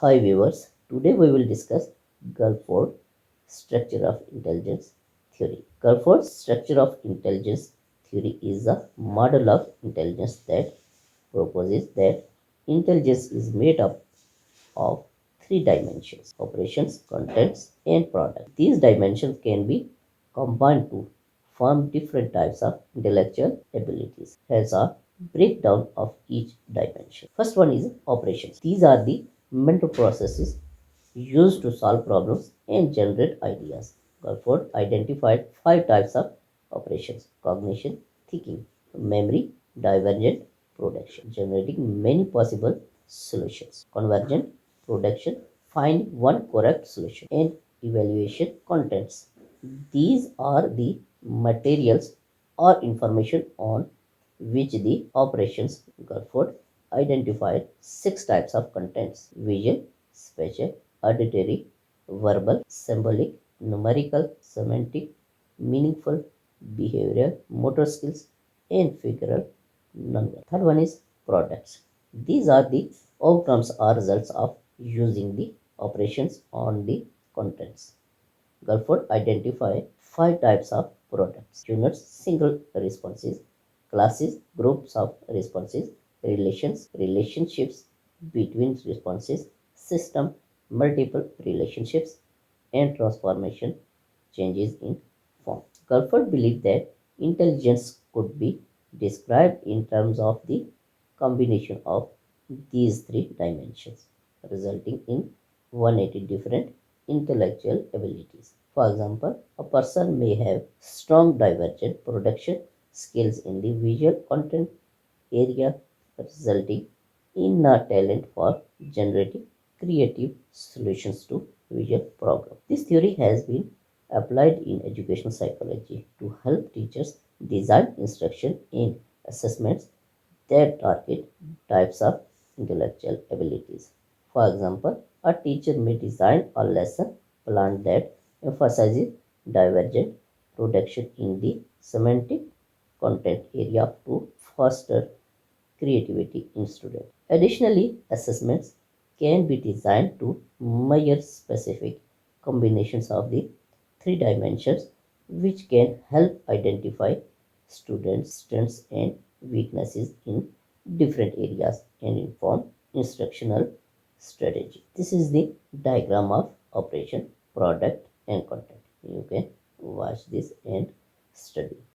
Hi viewers, today we will discuss Gulford structure of intelligence theory. Gulford's structure of intelligence theory is a model of intelligence that proposes that intelligence is made up of three dimensions: operations, contents, and product. These dimensions can be combined to form different types of intellectual abilities. Here's a breakdown of each dimension. First one is operations. These are the mental processes used to solve problems and generate ideas. Gulford identified five types of operations: cognition, thinking, memory, divergent, production, generating many possible solutions, convergent, production, find one correct solution, and evaluation, contents. These are the materials or information on which the operations. Gulford identified six types of contents: visual, spatial, auditory, verbal, symbolic, numerical, semantic, meaningful, behavioral, motor skills, and figural nonverbal. Third one is products. These are the outcomes or results of using the operations on the contents. Gulford identified five types of products: units, single responses; classes, groups of responses; relations, relationships between responses; system, multiple relationships; and transformation, changes in form. Gulford believed that intelligence could be described in terms of the combination of these three dimensions, resulting in 180 different intellectual abilities. For example, a person may have strong divergent production skills in the visual content area, resulting in a talent for generating creative solutions to visual problems. This theory has been applied in educational psychology to help teachers design instruction and assessments that target types of intellectual abilities. For example, a teacher may design a lesson plan that emphasizes divergent production in the semantic content area to foster creativity in students. Additionally, assessments can be designed to measure specific combinations of the three dimensions, which can help identify students' strengths and weaknesses in different areas and inform instructional strategy. This is the diagram of operation, product, and content. You can watch this and study.